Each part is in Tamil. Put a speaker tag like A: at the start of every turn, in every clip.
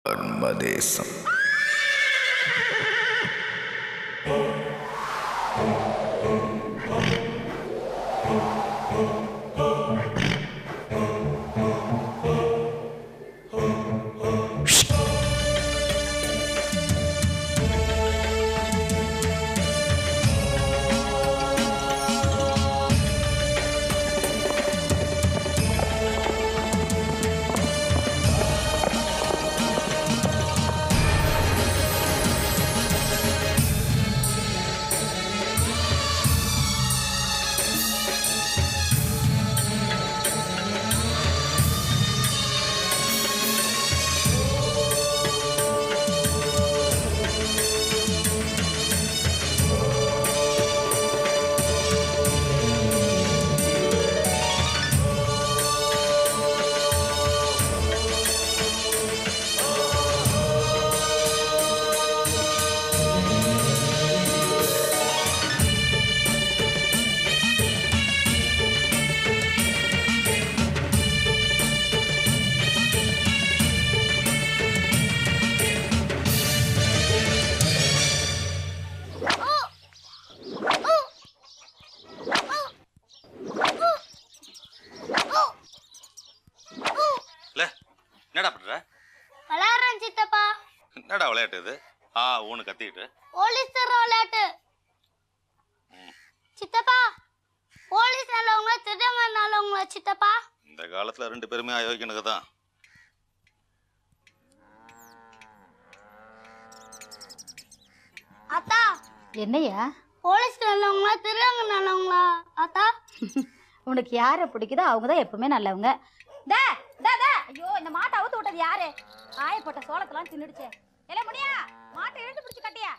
A: மர்மதேசம்.
B: என்னடா பண்ற?
C: விளையாடுறேன் சித்தப்பா.
B: என்னடா விளையாட்டு இது? ஊனு கத்திக்கிட்டு
C: போலீஸ் தர விளையாட்டு. சித்தப்பா, போலீஸ் நல்லவங்க, திருடங்க நல்லவங்களா சித்தப்பா?
B: இந்த காலத்துல ரெண்டு பேருமே அயோக்கியனுக்கு தான்.
C: அத்தா,
D: என்னையா?
C: போலீஸ் நல்லவங்களா திருடங்க நல்லவங்களா அத்தா?
D: உனக்கு யாரை பிடிக்குதோ அவங்க தான் எப்பவுமே நல்லவங்க. ஐயோ, இந்த மாட்டை அவுத்து விட்டது யாரு? காயப்பட்ட சோளத்தெல்லாம் தின்னுடுச்சு. எல்லாம் முடியா, மாட்டை இழுத்து பிடிச்சு கட்டியா.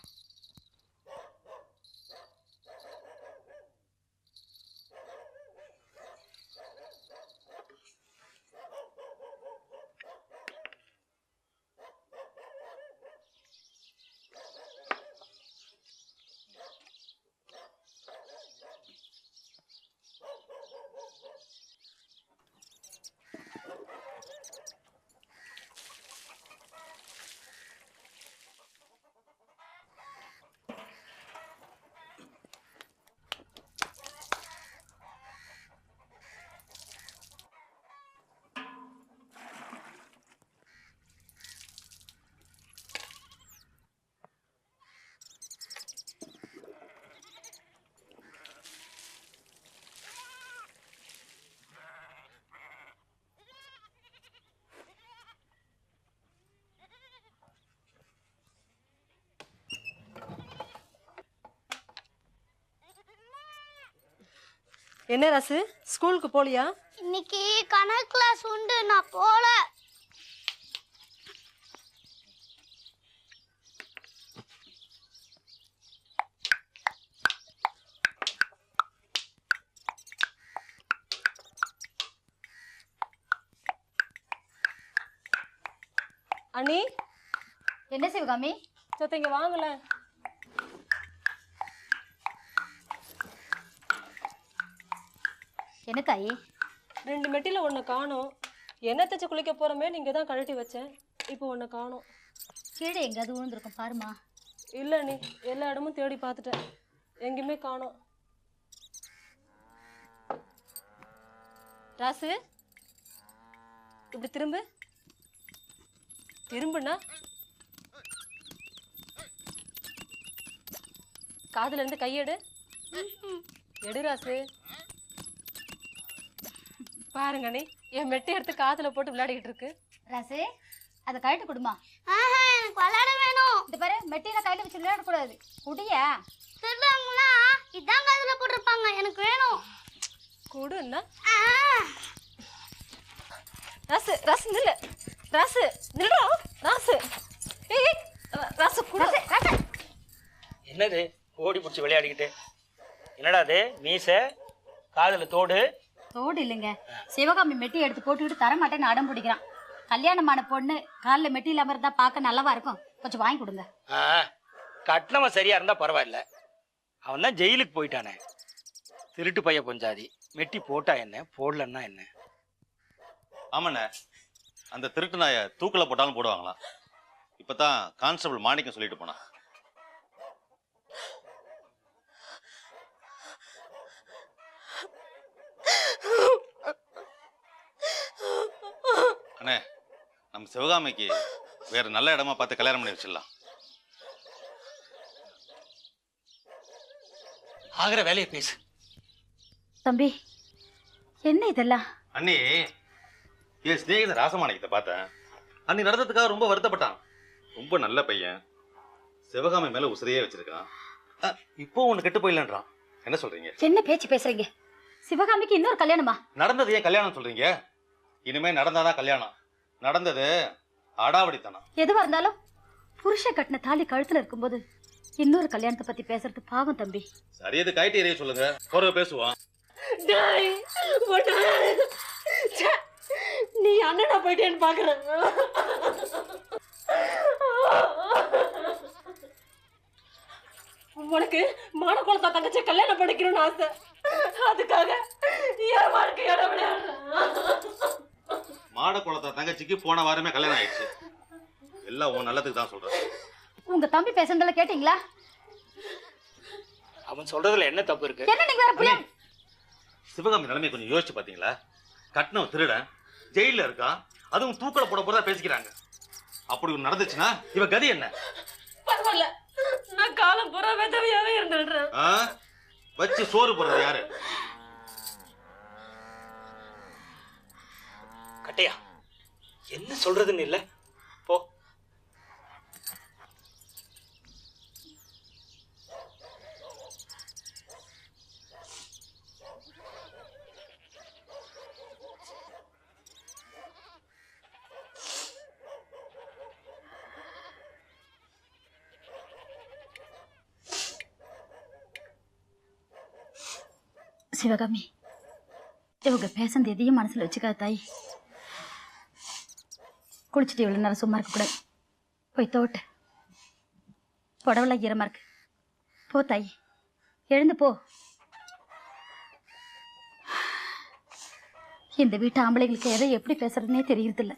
E: என்ன ராசு, ஸ்கூலுக்கு போலியா?
C: இன்னைக்கு கணக்கு கிளாஸ் உண்டு, நான் போல.
E: அண்ணி,
D: என்ன சிவகாமி?
E: சொத்த இங்க வாங்கல.
D: என்ன தாயி?
E: 2 மெட்டில ஒன்ன காணோம். என்ன தச்சு குளிக்க போறமே, நீங்க தான் கழட்டி வச்சேன். இப்போ ஒன்ன காணோம்.
D: கீழே எங்காவது விழுந்திருக்கும் பாருமா.
E: இல்ல நீ, எல்லா இடமும் தேடி பார்த்துட்டேன், எங்கேயுமே காணோம். ராசு, இப்படி திரும்ப. திரும்புனா காதுல இருந்து கையெடு. எடு ராசு. பாருங்க நீ, என் மெட்டி எடுத்து காதுல போட்டு விளையாடிக்கிட்டு இருக்கு.
D: ராசு, அதை கழட்டு கொடுமா.
C: எனக்கு விளையாட வேணும்.
D: இந்த பாரு, மெட்டியில கையில வச்சு விளையாட கூடாது. குடியா?
C: திருடங்களா இதான் காதுல போட்டிருப்பாங்க, எனக்கு வேணும்.
E: கொடுன்னா ராசு, ராசு நில்லு. ராசு நில்லு. ராசு, ஏய் ராசு குடு.
F: என்னது ஓடி பிடிச்சி விளையாடிக்கிட்டு? என்னடா அது மீசை, காதுல தோடு?
D: தோடு இல்லைங்க, சிவகாமி மெட்டி எடுத்து போட்டுக்கிட்டு தர மாட்டேன்னு அடம் பிடிக்கிறான். கல்யாணமான பொண்ணு காலில் மெட்டி இல்லாம இருந்தா பார்க்க நல்லவா இருக்கும், கொஞ்சம் வாங்கி கொடுங்க.
F: கட்டினவன் சரியா இருந்தா பரவாயில்ல, அவன் தான் ஜெயிலுக்கு போயிட்டானே. திருட்டு பைய பொஞ்சாதி. மெட்டி போட்டா என்ன, போடலன்னா என்ன?
B: ஆமாண்ணே, அந்த திருட்டு நாயை தூக்கில் போட்டாலும் போடுவாங்களா? இப்பதான் கான்ஸ்டபிள் மாணிக்கம் சொல்லிட்டு போனா. அண்ணே, நம்ம சிவகாமிக்கு வேற நல்ல இடமா பார்த்து கல்யாணம் பண்ணி வச்சிடலாம்.
F: ஆகிற வேலையை பேசு.
D: தம்பி, என்ன இதெல்லாம்?
B: அண்ணி, என் சிநேகித ராசமாணிக்கத்தை பார்த்தேன். அண்ணி நடந்ததுக்காக ரொம்ப வருத்தப்பட்டான். ரொம்ப நல்ல பையன், சிவகாமி மேல உசிரையே வச்சிருக்கான். இப்போ ஒண்ணு கெட்டு போயிடலன்றான். என்ன சொல்றீங்க?
D: என்ன பேச்சு பேசுறீங்க? சிவகாமிக்கு இன்னொரு கல்யாணமா?
B: நடந்தது ஏன் கல்யாணம் சொல்றீங்க? இனிமே நடந்தாதான் கல்யாணம். நடந்தது அடாவடித்தனம்.
D: எதுவா இருந்தாலும் புருஷ கட்டின தாலி கழுத்துல இருக்கும்போது இன்னொரு கல்யாணத்தை பத்தி பேசுறது பாவம் தம்பி.
B: சரி, அது கைட்டு எரிய சொல்லுங்க, பிறகு பேசுவோம்.
E: நீ அண்ணனா போயிட்டேன்னு பாக்குறேன். உனக்கு மானக்குளத்தா தங்கச்சி கல்யாணம் பண்ணிக்கணும்னு ஆசை. அதுக்காக என் வாழ்க்கையோட விளையாடுறேன்.
B: மாட குளத்தா தங்கச்சிக்கு போன வாரமே கல்யாணம் ஆயிடுச்சு. எல்லாம் உன் நல்லதுக்கு தான் சொல்றேன்.
D: உங்க தம்பி பேசுறதுல கேட்டீங்களா?
F: அவன் சொல்றதுல என்ன தப்பு இருக்கு?
D: என்ன நீங்க வேற புள்ள?
B: சிவகாமி நிலைமையை கொஞ்சம் யோசிச்சு பாத்தீங்களா? கட்டினவன் திருடன், ஜெயில இருக்கான், அதுவும் தூக்கல போட போறதா பேசிக்கிறாங்க. அப்படி ஒண்ணு நடந்துச்சுன்னா இவ கதி என்ன?
E: பரவாயில்ல, நான் காலம் பூரா விதவையாவே இருந்துடுறேன்.
B: வச்சு சோறு போடுறது யாரு?
F: கட்டையா, என்ன சொல்றதுன்னு இல்ல போ.
D: சிவகாமி, இவங்க பேசுறது எதையும் மனசுல வச்சுக்காத தாய். குளிச்சுட்டு இவ்வளவு நேரம் சும்மா இருக்க கூடாது. போய் தோட்டு. புடவெல்லாம் ஈரமா இருக்கு. போ தாய், எழுந்து போ. இந்த வீட்டு ஆம்பளைங்களுக்கு எதை எப்படி பேசுறதுன்னே தெரியறதில்ல.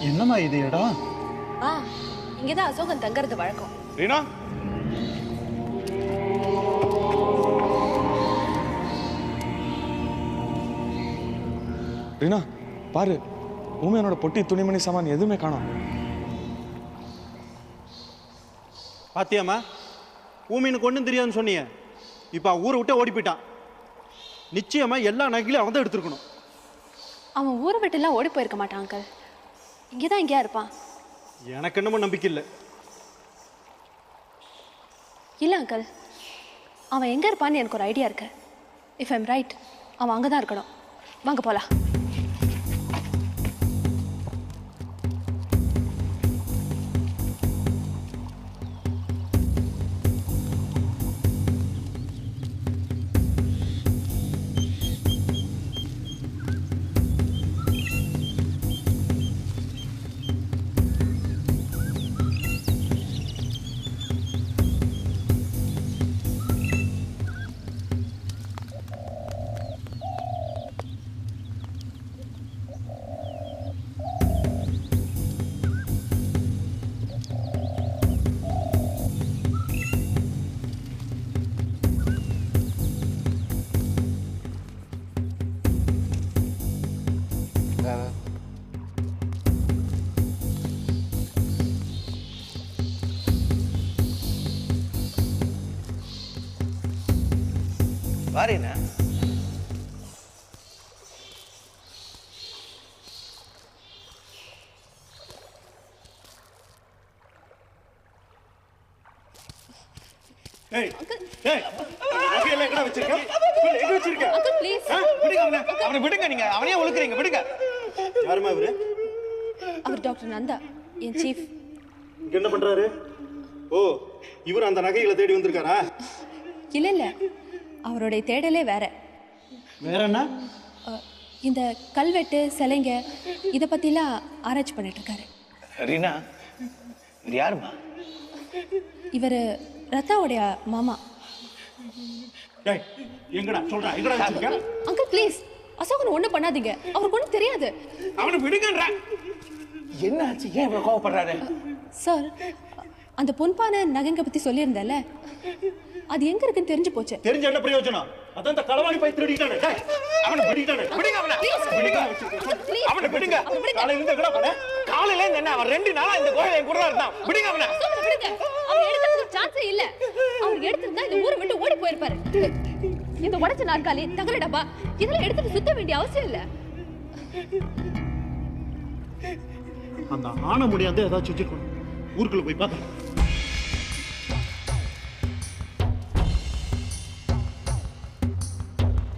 A: என்னம்மா இது இடம்?
E: இங்கதான் அசோகன் தங்கறது வழக்கம்.
A: ரீனா, ரீனா பாரு, ஊமையனோட பொட்டி துணிமணி சாமான் எதுவுமே காணோம்.
G: பாத்தியாம்மா, ஊமீனுக்கு ஒன்றும் தெரியாதுன்னு சொன்னீங்க. இப்போ ஊரை விட்டு ஓடி போயிட்டான். நிச்சயமா எல்லா நகையிலும் அவன் தான் எடுத்துருக்கணும்.
E: அவன் ஊரை விட்டுலாம் ஓடி போயிருக்க மாட்டான் அங்கிள். இங்கேதான் எங்கேயா இருப்பான்.
G: எனக்கு என்னமோ நம்பிக்கை இல்லை.
E: இல்லை அங்கிள், அவன் எங்கே இருப்பான்னு எனக்கு ஒரு ஐடியா இருக்கு. இஃப் ஐம் ரைட், அவன் அங்கே தான் இருக்கணும். வாங்க போகலாம்.
F: பாருண்ணா.
G: ஏய் ஏய் நகையெல்லாம் எங்கடா வச்சிருக்க? எங்க வச்சிருக்க?
E: Uncle please.
A: விடுங்க அவனை விடுங்க, நீங்க அவனையே ஒழுக்குறீங்க, விடுங்க.
G: யாருமா இவரு?
E: அவர் டாக்டர் நந்தா, என் சீஃப்.
G: இங்க என்ன பண்றாரு? ஓ, இவர் அந்த நகைகளை தேடி வந்திருக்காரா?
E: இல்ல இல்ல, அவருடைய தேடலே வேற.
G: வேற என்ன?
E: இந்த கல்வெட்டு சிலைங்க இதை பத்திலாம் ஆராய்ச்சி பண்ணிட்டு இருக்காரு.
F: ரீனா, இது யாருமா?
E: இவர் ரத்தாவுடைய மாமா.
G: டேய், எங்கடா சொல்றா? எங்கடா வச்சிருக்க?
E: அங்கிள் ப்ளீஸ், அசோகன் ஒண்ணும் பண்ணாதீங்க, அவருக்கு ஒண்ணும் தெரியாது.
G: அவனை விடுங்கன்றா.
F: என்ன ஆச்சு? ஏன் இவ்வளவு கோவப்படுறாரு?
E: சார், அந்த பொன்பான நகைங்க பத்தி சொல்லியிருந்தேன்ல, அது எங்க இருக்குன்னு தெரிஞ்சு போச்சு.
G: தெரிஞ்ச என்ன பிரயோஜனம்? அதான் இந்த களவாணி போய் திருடிட்டானே. டேய், அவனை விடுங்கடா.
A: விடுங்க அவனை.
G: விடுங்க.
A: அவனை விடுங்க.
G: காலையில இருந்து எங்கடா போன?
A: காலையில இருந்து என்ன, அவன் 2 நாளா இந்த கோயில என் கூட தான் இருந்தான். விடுங்க அவனை.
E: அசோகனை விடுங்க. அவர் எடுக்கிறதுக்கு சான்ஸே இல்ல. அவர் எடுத்திருந்தா இந்த ஊரை விட்டு ஓடி போயிருப்பாரு. இந்த உடைச்ச நாற்காலி, தகர டப்பா இதெல்லாம் எடுத்துட்டு சுத்த வேண்டிய அவசியம் இல்ல.
G: அந்த ஆன முடியாத ஏதாச்சும் வச்சிருக்கணும். ஊருக்குள்ள போய் பார்த்தேன்.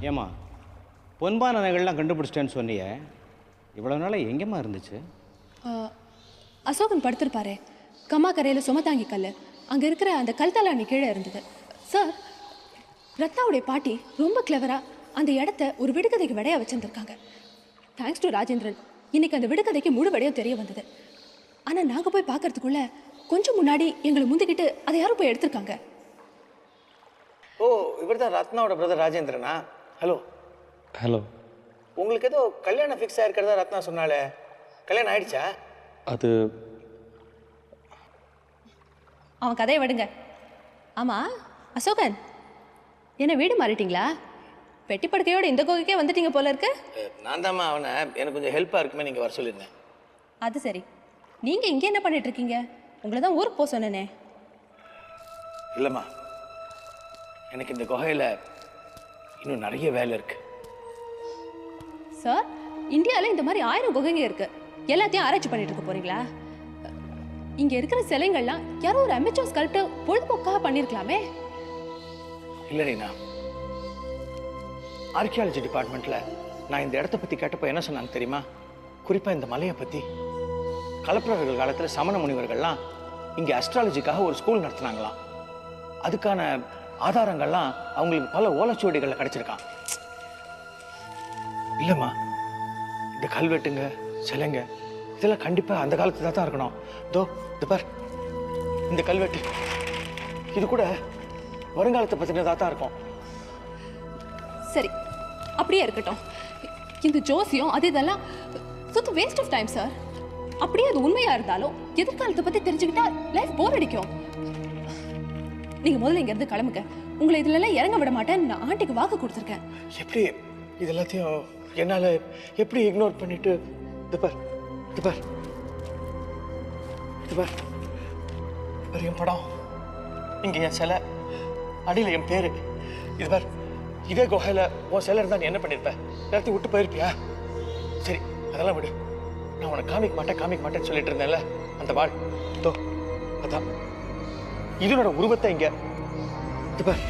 H: ஏம்மா, பொன்பான நகைகள்லாம் கண்டுபிடிச்சிட்டேன்னு சொன்னியே, இவ்வளோ நாளாக எங்கேம்மா இருந்துச்சு?
E: அசோகன் படுத்திருப்பாரு கம்மா கரையில் சுமதாங்கி கல், அங்கே இருக்கிற அந்த கல்தலாணி கீழே இருந்தது. சார், ரத்தாவுடைய பாட்டி ரொம்ப கிளவராக அந்த இடத்த ஒரு விடுகதைக்கு விடையா வச்சுருந்துருக்காங்க. தேங்க்ஸ் டு ராஜேந்திரன், இன்னைக்கு அந்த விடுகதைக்கு முழு விடையும் தெரிய வந்தது. ஆனால் நாங்கள் போய் பார்க்கறதுக்குள்ள கொஞ்சம் முன்னாடி எங்களை முந்திக்கிட்டு அதை யாரும் போய் எடுத்திருக்காங்க.
F: ஓ, இவர் தான் ரத்னாவோட பிரதர் ராஜேந்திரனா? ஹலோ.
A: ஹலோ.
F: உங்களுக்கு ஏதோ கல்யாணம் ஃபிக்ஸ் ஆயிருக்கிறதா ரத்னா சொன்னாலே, கல்யாணம் ஆயிடுச்சா?
A: அது
E: அவன் கதையை விடுங்க. ஆமாம் அசோகன், என்ன வீடு மாறிட்டீங்களா? பெட்டி படுக்கையோட இந்த கோகைக்கே வந்துட்டீங்க போல இருக்கு.
F: நான் தாம்மா அவனை எனக்கு கொஞ்சம் ஹெல்ப்பாக இருக்குமே நீங்கள் வர சொல்லியிருந்தேன்.
E: அது சரி, நீங்கள் இங்கே என்ன பண்ணிட்டு இருக்கீங்க? உங்களை தான் ஊருக்கு போக சொன்னேனே.
F: இல்லைம்மா, எனக்கு இந்த குகையில் இன்னும் நிறைய வேலை இருக்கு.
E: சார், இந்தியாவில் இந்த மாதிரி 1000 குகைங்க இருக்கு. எல்லாத்தையும் ஆராய்ச்சி பண்ணிட்டு இருக்க போறீங்களா? இங்க இருக்கிற சிலைங்கள்லாம் யாரோ ஒரு அமெச்சூர் ஸ்கல்ப்டர் பொழுதுபோக்காக பண்ணிருக்கலாமே.
F: இல்லை ரீனா, ஆர்கியாலஜி டிபார்ட்மெண்ட்ல நான் இந்த இடத்த பத்தி கேட்டப்போ என்ன சொன்னாங்க தெரியுமா? குறிப்பா இந்த மலையை பத்தி. கலப்பிரர்கள் காலத்துல சமண முனிவர்கள்லாம் இங்க அஸ்ட்ராலஜிக்காக ஒரு ஸ்கூல் நடத்தினாங்களாம். அதுக்கான ஆதாரங்கள்லாம் அவங்களுக்கு பல ஓலைச்சுவடிகளில் கிடைச்சிருக்கான். இல்லைம்மா, இந்த கல்வெட்டுங்க சிலைங்க இதெல்லாம் கண்டிப்பா அந்த காலத்துல தான் இருக்கணும். தோ இது பார், இந்த கல்வெட்டு இது கூட வருங்காலத்தை பத்தினதா தான் இருக்கும்.
E: சரி, அப்படியே இருக்கட்டும். இந்த ஜோசியம் அது இதெல்லாம் சுத்த வேஸ்ட் ஆஃப் டைம் சார். அப்படியே அது உண்மையா இருந்தாலும் எதிர்காலத்தை பத்தி தெரிஞ்சுக்கிட்டா லைஃப் போர் அடிக்கும். நீங்க முதல்ல இங்க இருந்து கிளம்புங்க. உங்களை இதுல எல்லாம் இறங்க விட மாட்டேன்னு நான் ஆண்டிக்கு வாக்கு கொடுத்துருக்கேன்.
F: எப்படி இது எல்லாத்தையும் என்னால எப்படி இக்னோர் பண்ணிட்டு இது பார் இது பார் இது பார் இது பார் என் படம், இங்க என் சிலை, அடியில் என் பேரு. இது பார், இதே குகையில உன் சிலை இருந்தா நீ என்ன பண்ணிருப்ப? எல்லாத்தையும் விட்டு போயிருப்பியா? சரி, அதெல்லாம் விடு. நான் உனக்கு காமிக்க மாட்டேன்னு சொல்லிட்டு இருந்தேன்ல, அந்த வாழ் தோ அதான் இதனோட உருவத்தை இங்க இது பார்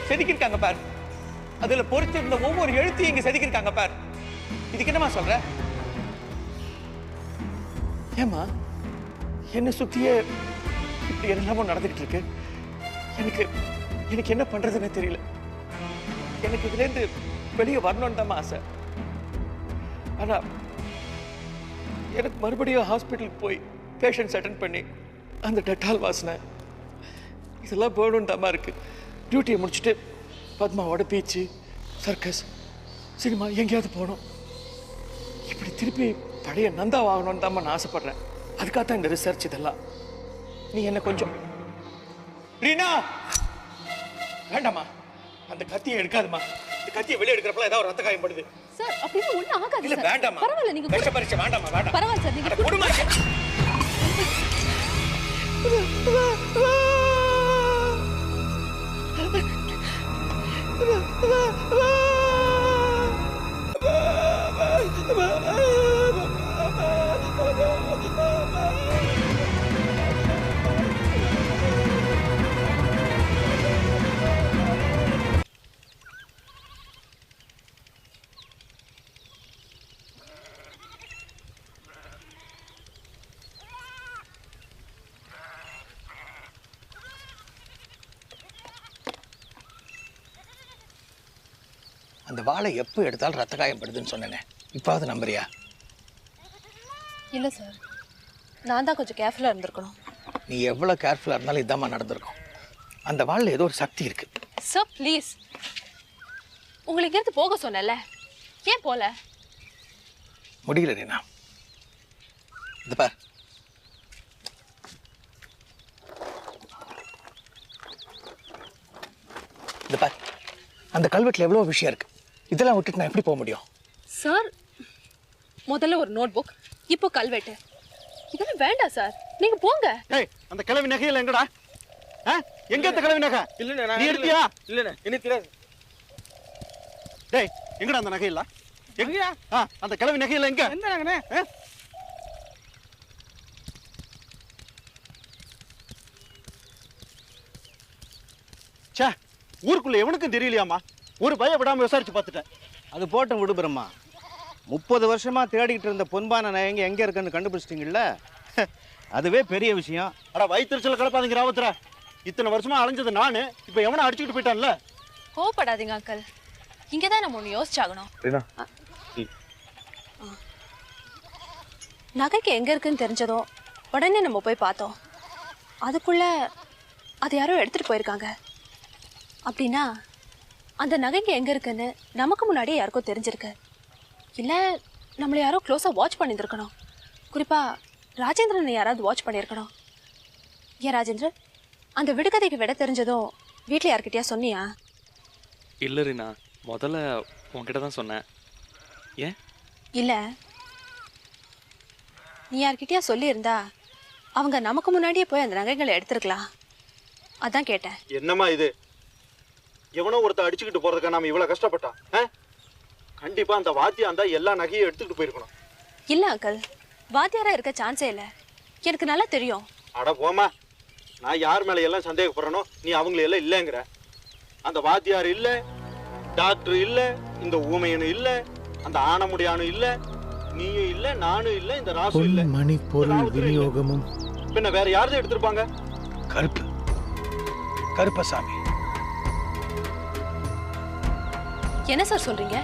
F: செதுக்கிருக்காங்க பார். அதுல பொறிச்சிருந்த ஒவ்வொரு எழுத்தையும் இங்க செதுக்கிருக்காங்க பார். இதுக்கு என்னமா சொல்ற? ஏமா என்ன சுத்தியே இப்படி என்னமோ நடந்துகிட்டு இருக்கு. எனக்கு என்ன பண்றதுன்னு தெரியல. எனக்கு இதுல இருந்து வெளியே வரணும்னு தான் ஆசை. ஆனா எனக்கு மறுபடியும் ஹாஸ்பிட்டலுக்கு போய் பேஷண்ட்ஸ் அட்டென்ட் பண்ணி அந்த டெட்டால் வாசனை இதெல்லாம் போகணுன்னு தான் இருக்கு. டியூட்டியை முடிச்சுட்டு பத்மாவோட பீச்சு, சர்க்கஸ், சினிமா எங்கேயாவது போகணும். இப்படி திருப்பி பழைய நந்தா வாங்கணும்னு தான் நான் ஆசைப்படுறேன். அதுக்காகத்தான் இந்த ரிசர்ச் இதெல்லாம். நீ என்ன கொஞ்சம் ரீனா, வேண்டாமா, அந்த கத்தியை எடுக்காதுமா. இந்த கத்தியை வெளியே எடுக்கிறப்பல ஏதாவது ரத்த காயம் படுது.
E: சார், அப்படின்னு ஒண்ணும் ஆகாது.
F: இல்ல
E: சார்.
F: வேண்டாமா,
E: பரவாயில்ல, நீங்க
F: விஷ பரீட்சை வேண்டாமா, வேண்டாம்.
E: பரவாயில்ல சார், நீங்க
F: கொடுமா. அந்த வாழை எப்போ எடுத்தாலும் ரத்த காயப்படுதுன்னு சொன்னேனே, இப்பாவது நம்புறியா?
E: இல்லை சார், நான் தான் கொஞ்சம் கேர்ஃபுல்லாக இருந்திருக்கணும்.
F: நீ எவ்வளோ கேர்ஃபுல்லாக இருந்தாலும் இதாம்மா நடந்திருக்கும். அந்த வாழில் ஏதோ ஒரு சக்தி இருக்கு.
E: சார் ப்ளீஸ், உங்களுக்கு இங்கேருந்து போக சொன்னல, ஏன் போல?
F: முடியல ரீனா. இது பார், இது பார், அந்த கல்வெட்டில் எவ்வளோ விஷயம் இருக்கு. இதெல்லாம் விட்டுட்டு நான் எப்படி போக முடியும்?
E: சார், முதல்ல ஒரு நோட் புக், இப்போ கல்வெட்டு, இதெல்லாம் வேண்டாம் சார், நீங்க போங்க.
G: ஏய், அந்த கிழவி நகையில எங்கடா? எங்க அந்த கிழவி நகை?
A: இல்லண்ணே,
G: நீ எடுத்தியா?
A: இல்லண்ணே, எனக்கு தெரியாது.
G: டேய், எங்கடா அந்த நகையில? எங்கயா? அந்த கிழவி நகையில எங்க?
A: எந்த நகைண்ணே?
G: ச்சே, ஊருக்குள்ள எவனுக்கும் தெரியலையாமா? ஒரு பய விடாம விசாரிச்சு பார்த்துட்டேன்.
H: அது போட்டும் விடு பிரம்மா. 30 வருஷமா தேடிக்கிட்டு இருந்த பொன்பான நகைங்க எங்க இருக்குன்னு கண்டுபிடிச்சிட்டீங்கல்ல, அதுவே பெரிய விஷயம்.
G: அட வயிற்றுச்சல கலப்பாதீங்க ராவத்துல. இத்தனை வருஷமா அலைஞ்சது நானு, இப்ப எவனை அடிச்சுக்கிட்டு போயிட்டான்ல.
E: கோவப்படாதீங்க அங்கிள், இங்கே தான் நம்ம ஒன்று யோசிச்சாகணும்.
A: ரீனா,
E: நகைக்கு எங்கே இருக்குன்னு தெரிஞ்சதோ உடனே நம்ம போய் பார்த்தோம். அதுக்குள்ள அது யாரோ எடுத்துகிட்டு போயிருக்காங்க. அப்படின்னா அந்த நகைக்கு எங்கே இருக்குன்னு நமக்கு முன்னாடியே யாருக்கோ தெரிஞ்சிருக்கு. இல்லை நம்மளை யாரோ க்ளோஸாக வாட்ச் பண்ணியிருக்கணும். குறிப்பாக ராஜேந்திரனை யாராவது வாட்ச் பண்ணியிருக்கணும். ஏன் ராஜேந்திரன், அந்த விடுகதைக்கு விட தெரிஞ்சதும் வீட்டில் யார்கிட்டயா சொன்னியா?
A: இல்லை ரீனா, முதல்ல உன்கிட்ட தான் சொன்னேன். ஏன்?
E: இல்லை, நீ யார்கிட்டயா சொல்லியிருந்தா அவங்க நமக்கு முன்னாடியே போய் அந்த நகைகளை எடுத்துருக்கலாம். அதான் கேட்டேன்.
G: என்னம்மா இது? எவனோ ஒருத்த அடிச்சுக்கிட்டு போறதுக்கா நாம இவ்வளவு கஷ்டப்பட்டான்? கண்டிப்பா அந்த வாத்தியா அந்த எல்லா நகையும் எடுத்துக்கிட்டு போயிருக்கணும்.
E: இல்லை அங்கிள், வாத்தியாரா இருக்க சான்ஸே இல்லை. எனக்கு நல்லா தெரியும்.
G: அட போமா, நான் யார் மேல எல்லாம் சந்தேகப்படுறனோ நீ அவங்கள எல்லாம் இல்லைங்கிற. அந்த வாத்தியார் இல்ல, டாக்டர் இல்ல, இந்த ஊமையனும் இல்ல, அந்த ஆனமுடியானும் இல்ல, நீயும் இல்ல, நானும் இல்ல, இந்த ராசு இல்ல.
F: மணி பொருள் விநியோகமும்
G: பின்ன வேற யாரும் எடுத்திருப்பாங்க?
F: கருப்பு கருப்பசாமி.
E: என்ன சார் சொல்றீங்க?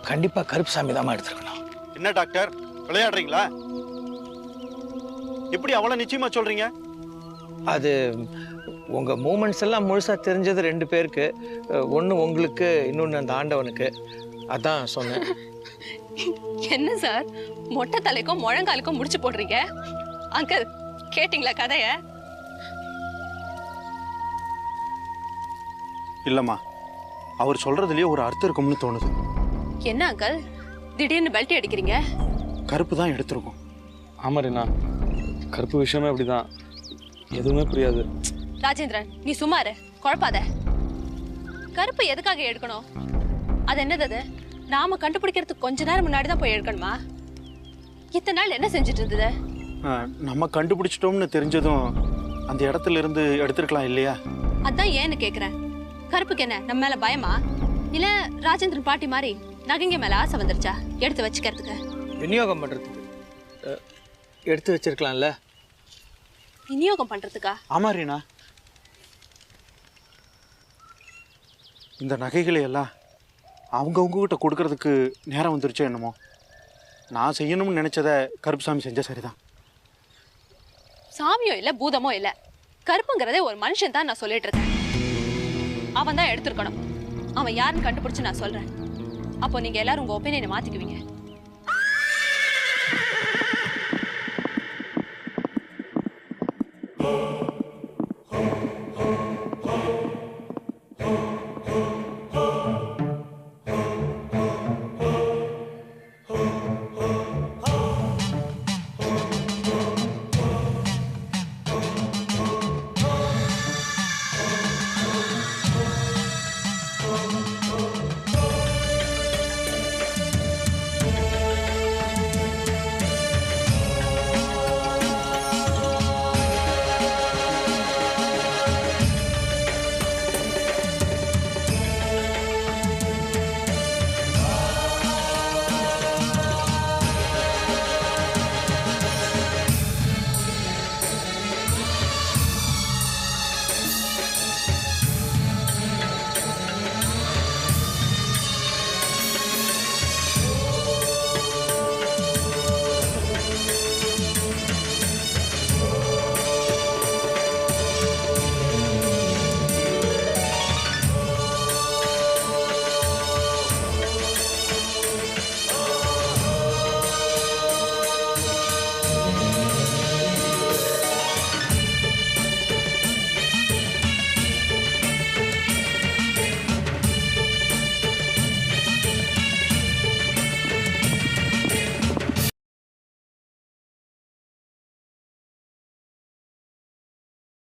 F: கண்டிப்பா கருப்பசாமி தான் எடுத்திருக்கணும்.
G: என்ன டாக்டர் விளையாடுறீங்களா? எப்படி அவ்வளவு நிச்சயமா சொல்றீங்க?
F: அது உங்க மூமெண்ட்ஸ் எல்லாம் முழுசா தெரிஞ்சது 2 பேருக்கு. ஒன்று உங்களுக்கு, இன்னொன்று அந்த ஆண்டவனுக்கு. அதான் சொன்னேன்.
E: என்ன சார், மொட்டை தலைக்கும் முழங்காலுக்கும் முடிச்சு போடுறீங்க? அங்கிள், கேட்டிங்களா கதைய?
G: இல்லம்மா, அவர் சொல்றதுலயே ஒரு அர்த்தம் இருக்கும்னு தோணுது.
E: என்ன அங்கிள், திடீர்னு பெல்ட் அடிக்கிறீங்க?
G: கருப்பு தான் எடுத்திருக்கும்.
A: ஆமாம் ரீனா, கருப்பு விஷயமே அப்படிதான், எதுவுமே புரியாது.
E: ராஜேந்திரன், நீ சும்மாரு, குழப்பாத. கருப்பு எதுக்காக எடுக்கணும்? அது என்னது? அது நாம கண்டுபிடிக்கிறதுக்கு கொஞ்ச நேரம் முன்னாடி தான் போய் எடுக்கணுமா? இத்தனை நாள் என்ன செஞ்சுட்டு இருந்தது?
G: நம்ம கண்டுபிடிச்சிட்டோம்னு தெரிஞ்சதும் அந்த இடத்துல இருந்து எடுத்திருக்கலாம் இல்லையா?
E: அதான் ஏன்னு கேக்குறேன். கருப்புக்கு என்ன நம்ம மேல பயமா? இல்ல ராஜேந்திரன் பாட்டி மாதிரி நகைங்க மேல ஆசை வந்துருச்சா எடுத்து வச்சுக்கிறதுக்கு?
F: விநியோகம் பண்றதுக்கு எடுத்து வச்சிருக்கலாம்ல.
E: விநியோகம் பண்றதுக்கா?
G: ஆமா ரீனா, இந்த நகைகளை எல்லாம் அவங்க கிட்ட கொடுக்கறதுக்கு நேரம் வந்துருச்சோ என்னமோ. நான் செய்யணும்னு நினைச்சத கருப்புசாமி செஞ்ச சரிதான்.
E: சாமியோ இல்ல பூதமோ இல்ல, கருப்புங்கிறதே ஒரு மனுஷன் தான் நான் சொல்லிட்டு இருக்கேன். அவன் தான் எடுத்திருக்கணும். அவன் யாருன்னு கண்டுபிடிச்சு நான் சொல்றேன். அப்போ நீங்க எல்லாரும் உங்க ஒப்பீனியனை மாத்திக்குவீங்க.